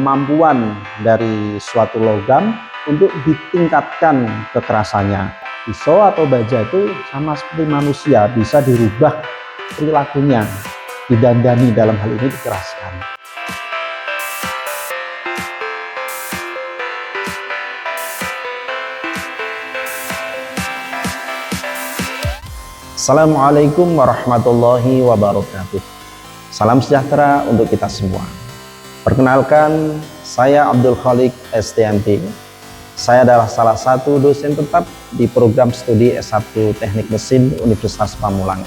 kemampuan dari suatu logam untuk ditingkatkan kekerasannya. Pisau atau baja itu sama seperti manusia, bisa dirubah perilakunya, didandani, dalam hal ini dikeraskan. Assalamualaikum warahmatullahi wabarakatuh. Salam sejahtera untuk kita semua. Perkenalkan, saya Abdul Khalik STMT. Saya adalah salah satu dosen tetap di program studi S1 Teknik Mesin Universitas Pamulang.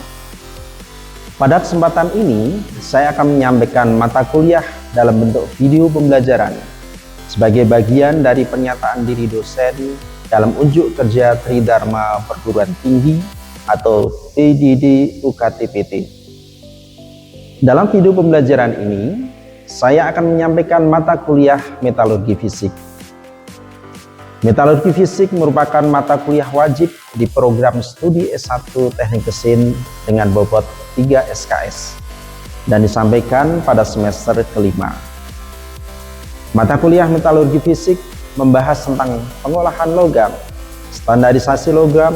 Pada kesempatan ini, saya akan menyampaikan mata kuliah dalam bentuk video pembelajaran sebagai bagian dari pernyataan diri dosen dalam unjuk kerja Tridharma Perguruan Tinggi atau TDD UKTPT. Dalam video pembelajaran ini, saya akan menyampaikan mata kuliah Metalurgi Fisik. Metalurgi Fisik merupakan mata kuliah wajib di program studi S1 Teknik Mesin dengan bobot 3 SKS dan disampaikan pada semester kelima. Mata kuliah Metalurgi Fisik membahas tentang pengolahan logam, standarisasi logam,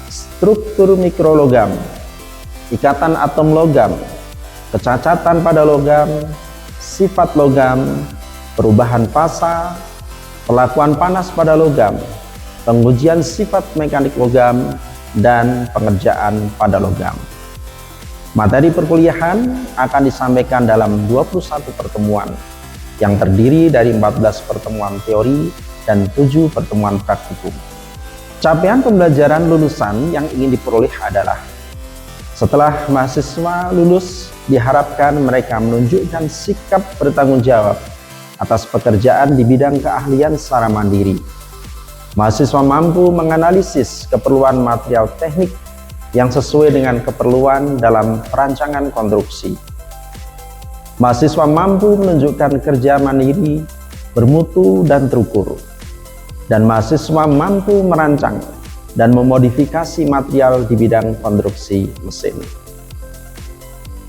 struktur mikrologam, ikatan atom logam, kecacatan pada logam, sifat logam, perubahan fasa, perlakuan panas pada logam, pengujian sifat mekanik logam, dan pengerjaan pada logam. Materi perkuliahan akan disampaikan dalam 21 pertemuan yang terdiri dari 14 pertemuan teori dan 7 pertemuan praktikum. Capaian pembelajaran lulusan yang ingin diperoleh adalah setelah mahasiswa lulus, diharapkan mereka menunjukkan sikap bertanggung jawab atas pekerjaan di bidang keahlian secara mandiri. Mahasiswa mampu menganalisis keperluan material teknik yang sesuai dengan keperluan dalam perancangan konstruksi. Mahasiswa mampu menunjukkan kerja mandiri, bermutu, dan terukur. Dan mahasiswa mampu merancang dan memodifikasi material di bidang konstruksi mesin.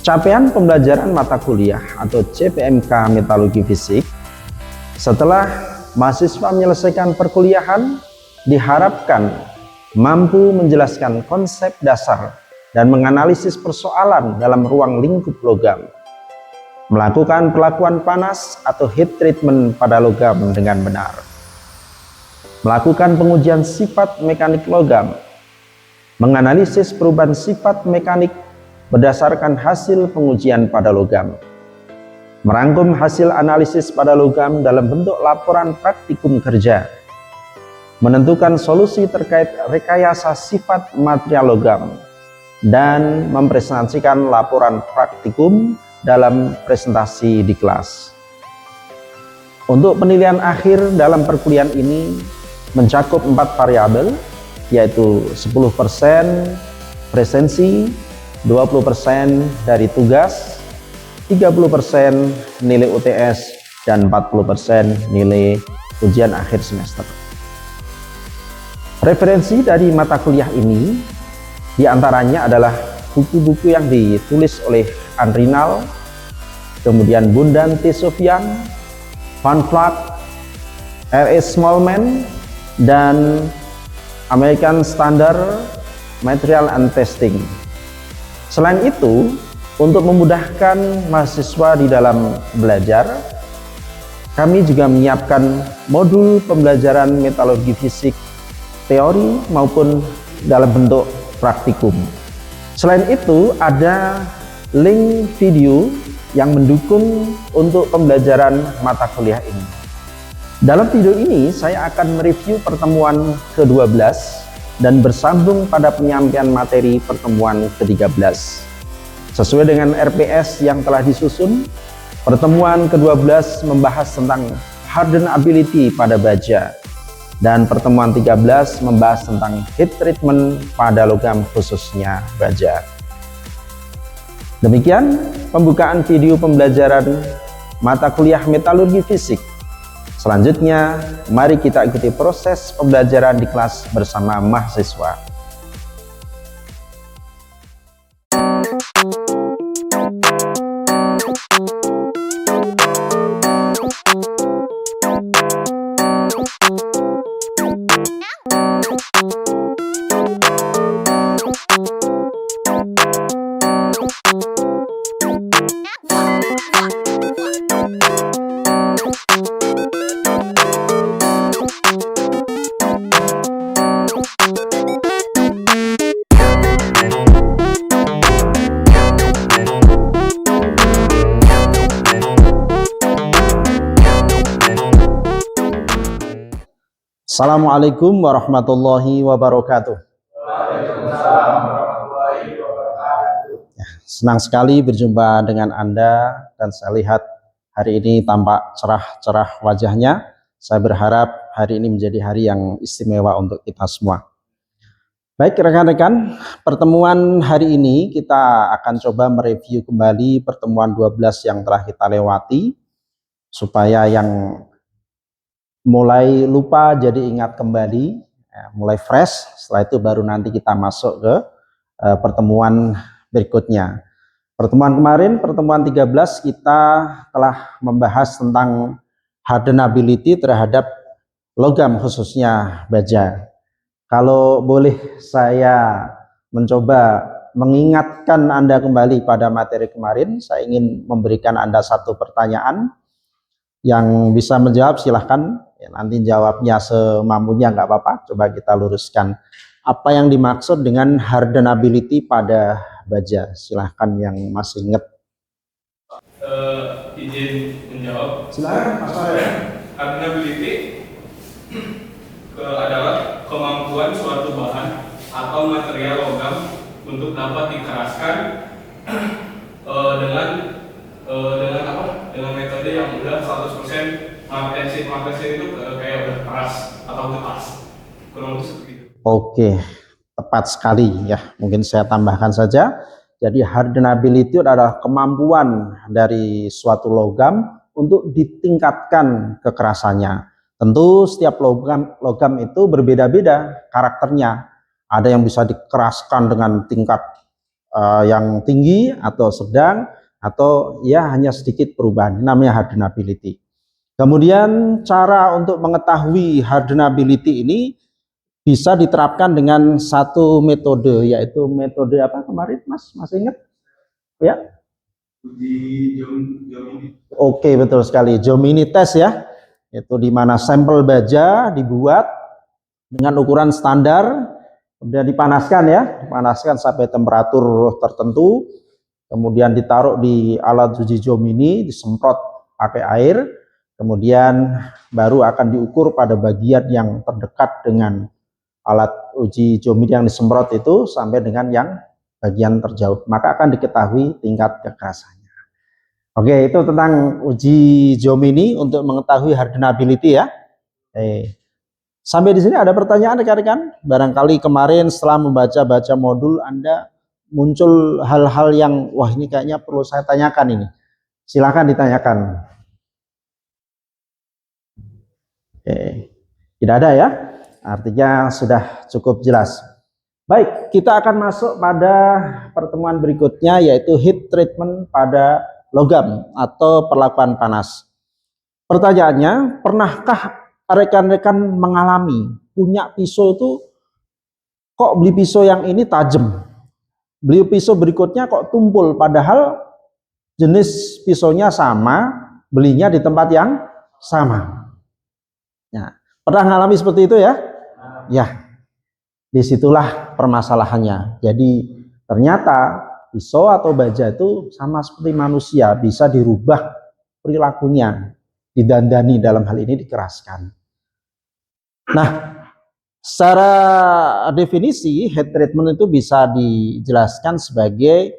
Capaian pembelajaran mata kuliah atau CPMK Metalurgi Fisik. Setelah mahasiswa menyelesaikan perkuliahan, diharapkan mampu menjelaskan konsep dasar dan menganalisis persoalan dalam ruang lingkup logam, melakukan perlakuan panas atau heat treatment pada logam dengan benar, melakukan pengujian sifat mekanik logam, menganalisis perubahan sifat mekanik berdasarkan hasil pengujian pada logam, merangkum hasil analisis pada logam dalam bentuk laporan praktikum kerja, menentukan solusi terkait rekayasa sifat material logam, dan mempresentasikan laporan praktikum dalam presentasi di kelas. Untuk penilaian akhir dalam perkuliahan ini mencakup 4 variabel, yaitu 10% presensi, 20% dari tugas, 30% nilai UTS, dan 40% nilai ujian akhir semester. Referensi dari mata kuliah ini diantaranya adalah buku-buku yang ditulis oleh Andrinal, kemudian Bundan T. Sofyan, Van Vlag, R.S. Smallman, dan American Standard Material and Testing. Selain itu, untuk memudahkan mahasiswa di dalam belajar, kami juga menyiapkan modul pembelajaran metalurgi fisik teori maupun dalam bentuk praktikum. Selain itu, ada link video yang mendukung untuk pembelajaran mata kuliah ini. Dalam video ini, saya akan mereview pertemuan ke-12 dan bersambung pada penyampaian materi pertemuan ke-13. Sesuai dengan RPS yang telah disusun, pertemuan ke-12 membahas tentang hardenability pada baja, dan pertemuan 13 membahas tentang heat treatment pada logam khususnya baja. Demikian pembukaan video pembelajaran mata kuliah Metalurgi Fisik. Selanjutnya, mari kita ikuti proses pembelajaran di kelas bersama mahasiswa. Assalamualaikum warahmatullahi wabarakatuh. Senang sekali berjumpa dengan Anda dan saya lihat hari ini tampak cerah-cerah wajahnya. Saya berharap hari ini menjadi hari yang istimewa untuk kita semua. Baik rekan-rekan, pertemuan hari ini kita akan coba mereview kembali pertemuan 12 yang telah kita lewati supaya yang mulai lupa jadi ingat kembali, mulai fresh. Setelah itu baru nanti kita masuk ke pertemuan berikutnya. Pertemuan kemarin, pertemuan 13, kita telah membahas tentang hardenability terhadap logam, khususnya baja. Kalau boleh saya mencoba mengingatkan Anda kembali pada materi kemarin, saya ingin memberikan Anda satu pertanyaan. Yang bisa menjawab silahkan, ya, nanti jawabnya semampunya nggak apa-apa, coba kita luruskan. Apa yang dimaksud dengan hardenability pada baja? Silahkan yang masih ingat. Izin menjawab. Silakan Mas Farel. Hardenability adalah kemampuan suatu bahan atau material logam untuk dapat dikeraskan dengan metode yang udah 100% magnesit itu kayak udah keras atau keras, kurang lebih seperti itu. Oke, tepat sekali ya. Mungkin saya tambahkan saja. Jadi hardenability adalah kemampuan dari suatu logam untuk ditingkatkan kekerasannya. Tentu setiap logam itu berbeda-beda karakternya. Ada yang bisa dikeraskan dengan tingkat yang tinggi atau sedang, atau ya hanya sedikit perubahan, namanya hardenability. Kemudian cara untuk mengetahui hardenability ini bisa diterapkan dengan satu metode, yaitu metode apa kemarin Mas? Masih ingat? Ya? Uji Jomini. Oke, betul sekali. Jomini test ya. Itu di mana sampel baja dibuat dengan ukuran standar, kemudian dipanaskan ya, dipanaskan sampai temperatur tertentu. Kemudian ditaruh di alat uji Jomini, disemprot pakai air, kemudian baru akan diukur pada bagian yang terdekat dengan alat uji Jomini yang disemprot itu sampai dengan yang bagian terjauh, maka akan diketahui tingkat kekerasannya. Oke, itu tentang uji Jomini untuk mengetahui hardenability ya. Sampai di sini ada pertanyaan rekan-rekan? Barangkali kemarin setelah membaca modul Anda muncul hal-hal yang wah ini kayaknya perlu saya tanyakan ini. Silakan ditanyakan. Tidak ada ya? Artinya sudah cukup jelas. Baik, kita akan masuk pada pertemuan berikutnya, yaitu heat treatment pada logam atau perlakuan panas. Pertanyaannya, pernahkah rekan-rekan mengalami punya pisau itu kok beli pisau yang ini tajam, beli pisau berikutnya kok tumpul, padahal jenis pisaunya sama, belinya di tempat yang sama. Ya, pernah mengalami seperti itu ya? Ya, disitulah permasalahannya. Jadi ternyata pisau atau baja itu sama seperti manusia, bisa dirubah perilakunya, didandani, dalam hal ini dikeraskan. Nah, secara definisi heat treatment itu bisa dijelaskan sebagai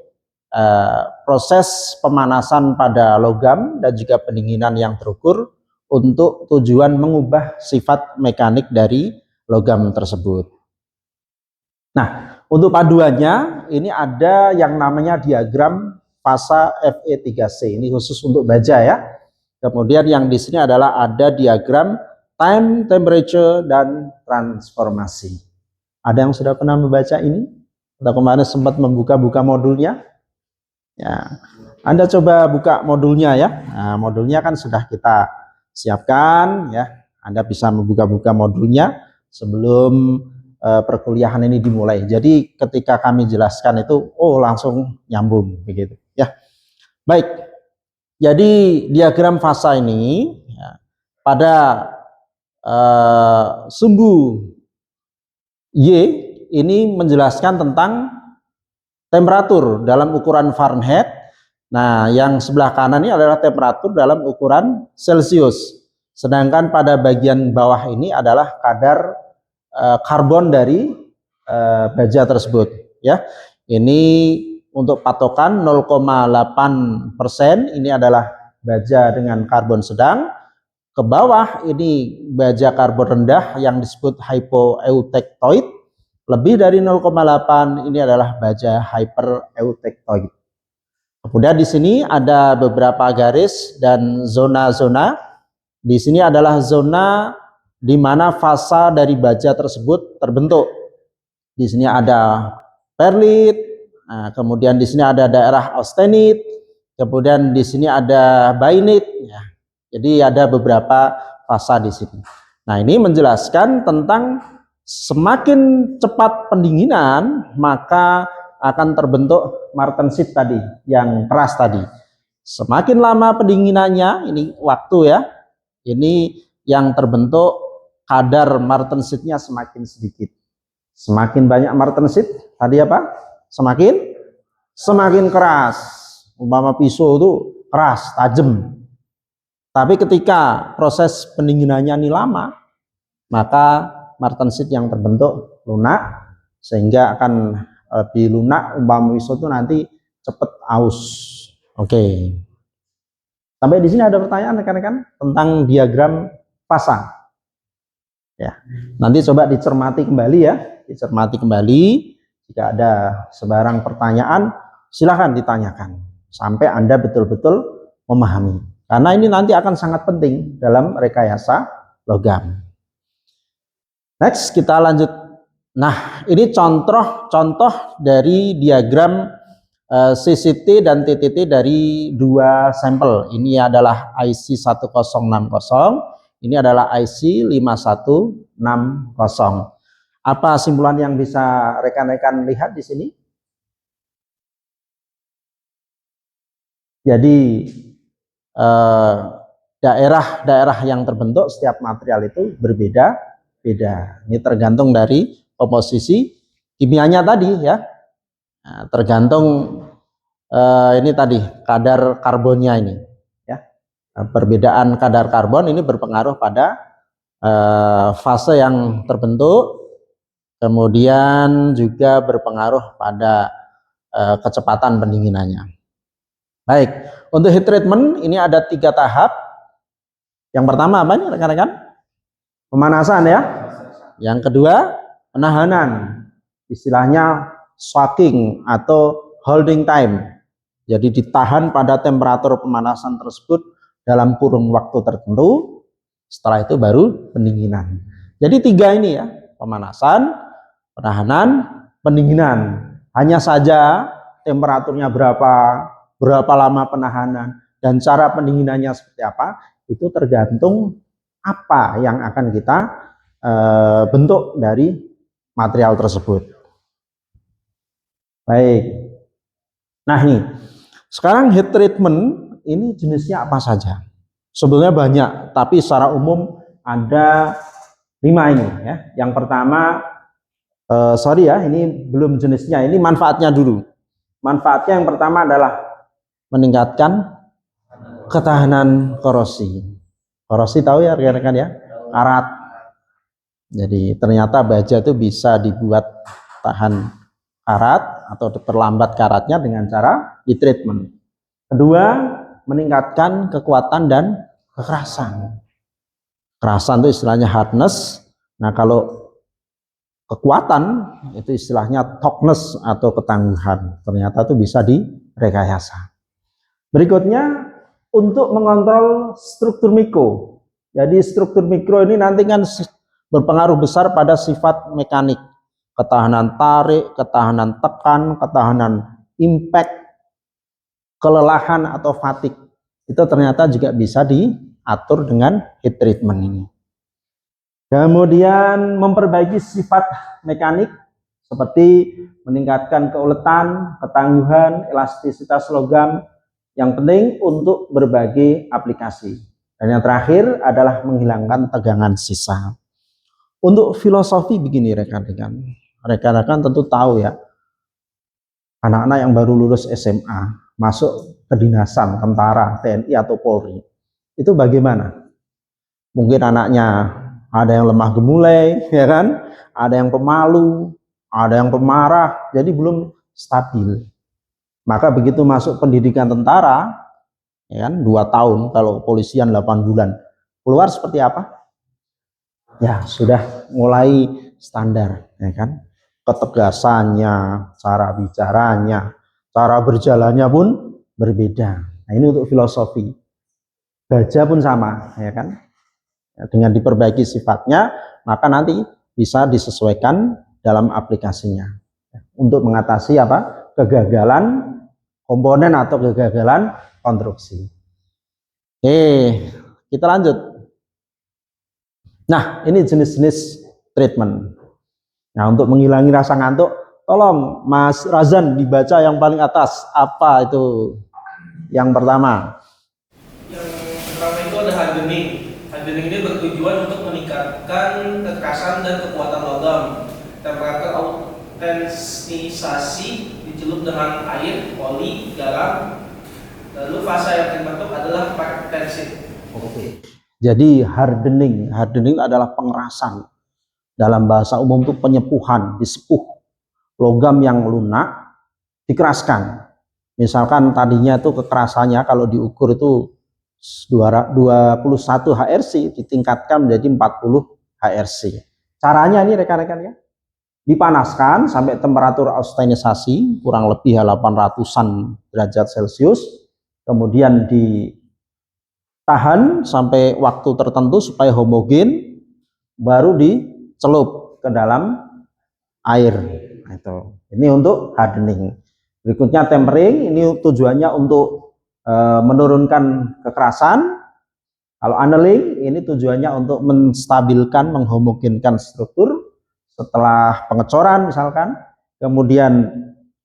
proses pemanasan pada logam dan juga pendinginan yang terukur untuk tujuan mengubah sifat mekanik dari logam tersebut. Nah, untuk paduannya ini ada yang namanya diagram fasa Fe3C. Ini khusus untuk baja ya. Kemudian yang di sini adalah ada diagram time, temperature, dan transformasi. Ada yang sudah pernah membaca ini? Atau kemarin sempat membuka-buka modulnya? Ya, Anda coba buka modulnya ya. Nah, modulnya kan sudah kita siapkan ya. Anda bisa membuka-buka modulnya sebelum perkuliahan ini dimulai. Jadi ketika kami jelaskan itu, oh langsung nyambung begitu ya. Baik. Jadi diagram fasa ini ya, pada sumbu Y ini menjelaskan tentang temperatur dalam ukuran Fahrenheit. Nah, yang sebelah kanan ini adalah temperatur dalam ukuran Celsius. Sedangkan pada bagian bawah ini adalah kadar karbon dari baja tersebut. Ya, ini untuk patokan 0,8% ini adalah baja dengan karbon sedang. Ke bawah ini baja karbon rendah yang disebut hypoeutectoid. Lebih dari 0,8 ini adalah baja hypereutectoid. Kemudian di sini ada beberapa garis dan zona-zona. Di sini adalah zona di mana fasa dari baja tersebut terbentuk. Di sini ada perlit, nah, kemudian di sini ada daerah austenit, kemudian di sini ada bainit. Ya. Jadi ada beberapa fasa di sini. Nah, ini menjelaskan tentang semakin cepat pendinginan maka akan terbentuk martensit tadi, yang keras tadi. Semakin lama pendinginannya, ini waktu ya, ini yang terbentuk kadar martensitnya semakin sedikit. Semakin banyak martensit, tadi apa? Semakin keras. Umpama pisau itu keras, tajam. Tapi ketika proses pendinginannya ini lama, maka martensit yang terbentuk lunak, sehingga akan lebih lunak. Umpama pisau itu nanti cepat aus. Oke. Sampai di sini ada pertanyaan rekan-rekan tentang diagram fasa. Ya, nanti coba dicermati kembali ya, dicermati kembali. Jika ada sebarang pertanyaan, silahkan ditanyakan sampai Anda betul-betul memahami. Karena ini nanti akan sangat penting dalam rekayasa logam. Next, kita lanjut. Nah, ini contoh dari diagram CCT dan TTT dari dua sampel. Ini adalah IC 1060, ini adalah IC 5160. Apa simpulan yang bisa rekan-rekan lihat di sini? Jadi daerah-daerah yang terbentuk setiap material itu berbeda-beda. Ini tergantung dari komposisi kimianya tadi ya. Nah, tergantung ini tadi kadar karbonnya ini ya. Nah, perbedaan kadar karbon ini berpengaruh pada fase yang terbentuk, kemudian juga berpengaruh pada kecepatan pendinginannya. Baik, untuk heat treatment ini ada 3 tahap. Yang pertama apa nih rekan-rekan? Pemanasan ya. Yang kedua penahanan, istilahnya soaking atau holding time. Jadi ditahan pada temperatur pemanasan tersebut dalam kurun waktu tertentu. Setelah itu baru pendinginan. Jadi 3 ini ya, pemanasan, penahanan, pendinginan. Hanya saja temperaturnya berapa lama penahanan, dan cara pendinginannya seperti apa, itu tergantung apa yang akan kita bentuk dari material tersebut. Baik. Nah ini, sekarang heat treatment ini jenisnya apa saja? Sebenarnya banyak, tapi secara umum ada 5 ini ya. Yang pertama, sorry ya, ini belum jenisnya, ini manfaatnya dulu. Manfaatnya yang pertama adalah meningkatkan ketahanan korosi. Korosi tahu ya rekan-rekan ya, karat. Jadi ternyata baja itu bisa dibuat tahan karat atau terlambat karatnya dengan cara heat treatment. Kedua, meningkatkan kekuatan dan kekerasan. Kekerasan itu istilahnya hardness. Nah, kalau kekuatan itu istilahnya toughness atau ketangguhan. Ternyata itu bisa direkayasa. Berikutnya, untuk mengontrol struktur mikro. Jadi struktur mikro ini nanti kan berpengaruh besar pada sifat mekanik. Ketahanan tarik, ketahanan tekan, ketahanan impact, kelelahan atau fatigue. Itu ternyata juga bisa diatur dengan heat treatment ini. Kemudian memperbaiki sifat mekanik seperti meningkatkan keuletan, ketangguhan, elastisitas logam, yang penting untuk berbagai aplikasi. Dan yang terakhir adalah menghilangkan tegangan sisa. Untuk filosofi begini rekan-rekan. Rekan-rekan tentu tahu ya, anak-anak yang baru lulus SMA, masuk kedinasan, tentara, TNI atau Polri, itu bagaimana? Mungkin anaknya ada yang lemah gemulai, ya kan? Ada yang pemalu, ada yang pemarah, jadi belum stabil. Maka begitu masuk pendidikan tentara, ya kan, 2 tahun, kalau kepolisian 8 bulan, keluar seperti apa? Ya sudah mulai standar, ya kan? Ketegasannya, cara bicaranya, cara berjalannya pun berbeda. Nah ini untuk filosofi. Baja pun sama, ya kan? Dengan diperbaiki sifatnya, maka nanti bisa disesuaikan dalam aplikasinya untuk mengatasi apa? Kegagalan komponen atau kegagalan konstruksi. Oke, kita lanjut. Nah, ini jenis-jenis treatment. Nah, untuk menghilangi rasa ngantuk, tolong Mas Razan dibaca yang paling atas. Apa itu? Yang pertama. Yang pertama itu ada hardening. Hardening ini bertujuan untuk meningkatkan kekerasan dan kekuatan logam. Temperatur autentisasi dicelup dengan air, oli, garam. Lalu fase yang terbentuk adalah pertensit. Oke. Jadi hardening adalah pengerasan. Dalam bahasa umum itu penyepuhan, disepuh. Logam yang lunak dikeraskan. Misalkan tadinya itu kekerasannya kalau diukur itu 21 HRC ditingkatkan menjadi 40 HRC. Caranya ini rekan-rekan ya, dipanaskan sampai temperatur austenisasi kurang lebih 800-an derajat Celcius, kemudian ditahan sampai waktu tertentu supaya homogen, baru dicelup ke dalam air. Nah, itu. Ini untuk hardening. Berikutnya tempering, ini tujuannya untuk menurunkan kekerasan. Kalau annealing ini tujuannya untuk menstabilkan, menghomogenkan struktur setelah pengecoran misalkan. Kemudian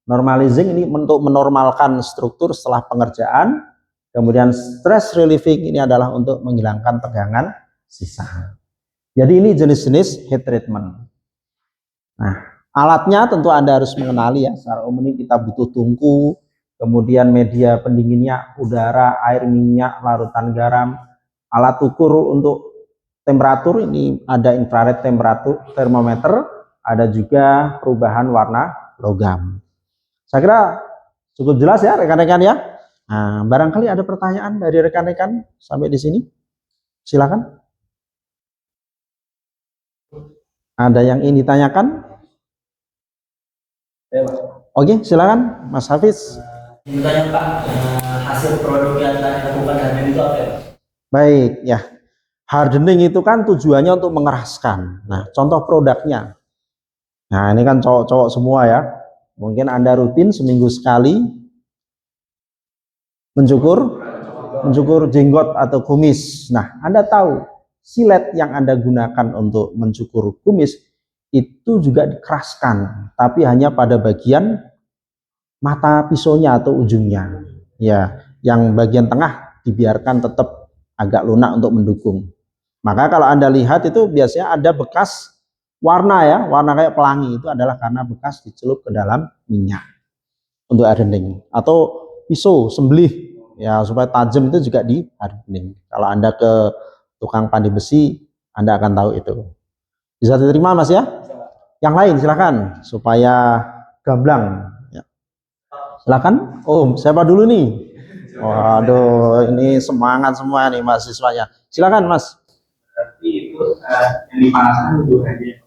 normalizing ini untuk menormalkan struktur setelah pengerjaan. Kemudian stress relieving ini adalah untuk menghilangkan tegangan sisa. Jadi ini jenis-jenis heat treatment. Nah, alatnya tentu Anda harus mengenali ya. Secara umum ini kita butuh tungku, kemudian media pendinginnya udara, air, minyak, larutan garam. Alat ukur untuk temperatur ini ada infrared temperatur termometer, ada juga perubahan warna logam. Saya kira cukup jelas ya rekan-rekan ya. Nah, barangkali ada pertanyaan dari rekan-rekan sampai di sini. Silakan. Ada yang ingin ditanyakan? Oke, silakan Mas Hafiz. Ditanya Pak, hasil produk yang dilakukan hardening itu apa ya? Baik, ya. Hardening itu kan tujuannya untuk mengeraskan. Nah, contoh produknya. Nah, ini kan cowok-cowok semua ya. Mungkin Anda rutin seminggu sekali mencukur jenggot atau kumis. Nah, Anda tahu silet yang Anda gunakan untuk mencukur kumis itu juga dikeraskan, tapi hanya pada bagian mata pisaunya atau ujungnya. Ya, yang bagian tengah dibiarkan tetap agak lunak untuk mendukung. Maka kalau Anda lihat itu biasanya ada bekas warna ya, warna kayak pelangi, itu adalah karena bekas dicelup ke dalam minyak untuk hardening. Atau pisau sembelih ya supaya tajam itu juga di hardening. Kalau Anda ke tukang pandai besi, Anda akan tahu itu. Bisa diterima Mas ya? Yang lain silakan supaya gamblang. Ya. Silakan. Oh, siapa dulu nih? Waduh, ini semangat semua nih mahasiswanya. Silakan Mas. Berarti itu yang dipanaskan itu aja.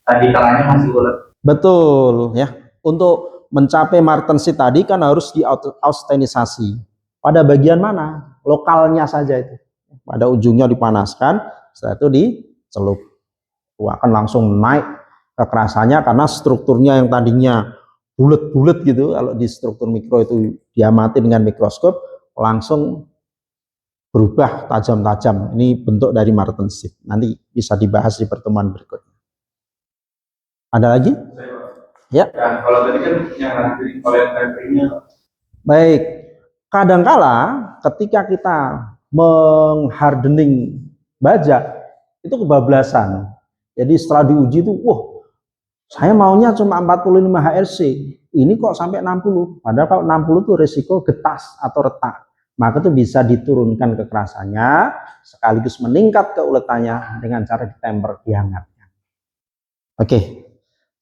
Tadi kalanya masih ulet. Betul ya. Untuk mencapai martensi tadi kan harus di austenisasi. Pada bagian mana? Lokalnya saja itu. Pada ujungnya dipanaskan, setelah itu dicelup. Akan langsung naik kekerasannya karena strukturnya yang tadinya bulat-bulat gitu, kalau di struktur mikro itu diamati dengan mikroskop langsung berubah tajam-tajam. Ini bentuk dari martensit. Nanti bisa dibahas di pertemuan berikutnya. Ada lagi? Ya. Dan kalau tadi kan yang nanti oleh temperingnya. Baik. Kadangkala ketika kita menghardening baja itu kebablasan. Jadi setelah diuji itu, wah, saya maunya cuma 45 HRC. Ini kok sampai 60. Padahal kalau 60 itu risiko getas atau retak. maka itu bisa diturunkan kekerasannya sekaligus meningkat keuletannya dengan cara ditemper, dihangatkan. Oke,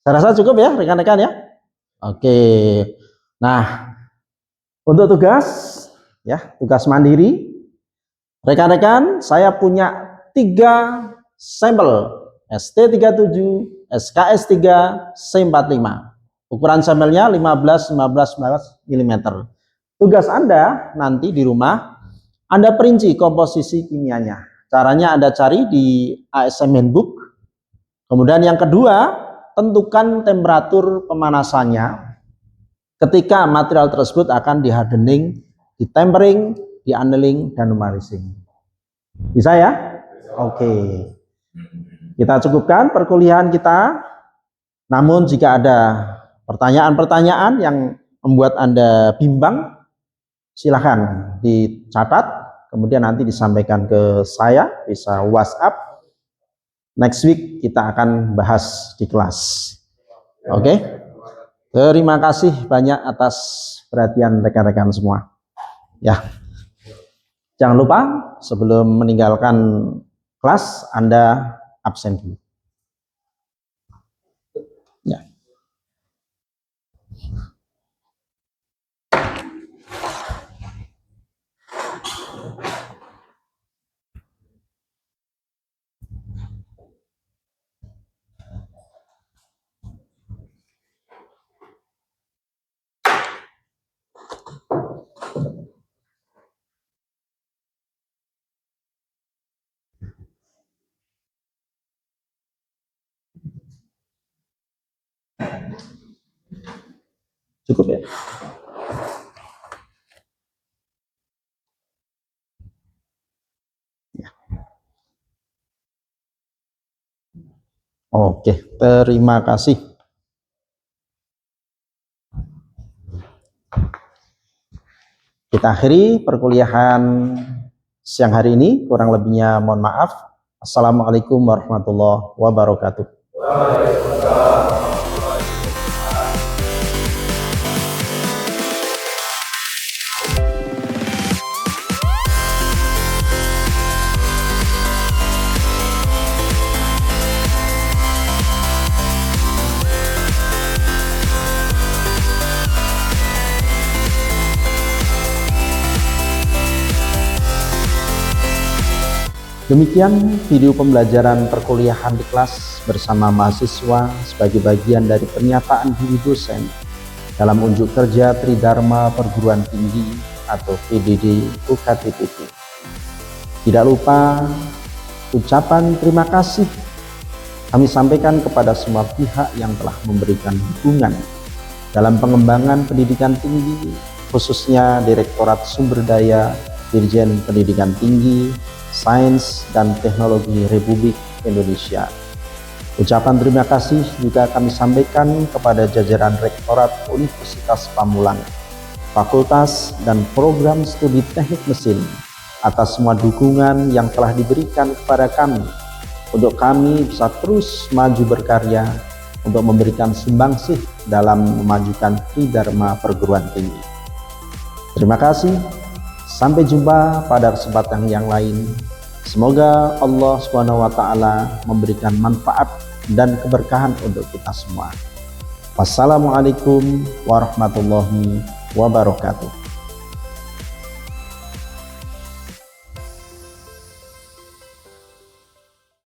saya rasa cukup ya rekan-rekan ya. Oke, nah untuk tugas ya, tugas mandiri, rekan-rekan saya punya 3 sampel ST37, SKS3, C45. Ukuran sampelnya 15 mm. Tugas Anda nanti di rumah, Anda perinci komposisi kimianya. Caranya Anda cari di ASM Handbook. Kemudian yang kedua, tentukan temperatur pemanasannya ketika material tersebut akan di hardening, di tempering, di annealing, dan numarising. Bisa ya? Oke. Kita cukupkan perkuliahan kita. Namun jika ada pertanyaan-pertanyaan yang membuat Anda bimbang, silahkan dicatat, kemudian nanti disampaikan ke saya, bisa WhatsApp. Next week kita akan bahas di kelas. Oke? Terima kasih banyak atas perhatian rekan-rekan semua. Ya. Jangan lupa sebelum meninggalkan kelas Anda absen dulu. Ya. Cukup ya? Ya. Oke, terima kasih. Kita akhiri perkuliahan siang hari ini, kurang lebihnya mohon maaf. Assalamualaikum warahmatullahi wabarakatuh. Demikian video pembelajaran perkuliahan di kelas bersama mahasiswa sebagai bagian dari pernyataan diri dosen dalam unjuk kerja Tridharma Perguruan Tinggi atau PDD UKTPP. Tidak lupa ucapan terima kasih kami sampaikan kepada semua pihak yang telah memberikan dukungan dalam pengembangan pendidikan tinggi, khususnya Direktorat Sumber Daya Dirjen Pendidikan Tinggi, Sains dan Teknologi Republik Indonesia. Ucapan terima kasih juga kami sampaikan kepada jajaran Rektorat Universitas Pamulang, Fakultas dan Program Studi Teknik Mesin atas semua dukungan yang telah diberikan kepada kami untuk kami bisa terus maju berkarya untuk memberikan sumbangsih dalam memajukan Tridharma Perguruan Tinggi. Terima kasih. Sampai jumpa pada kesempatan yang lain. Semoga Allah SWT memberikan manfaat dan keberkahan untuk kita semua. Wassalamualaikum warahmatullahi wabarakatuh.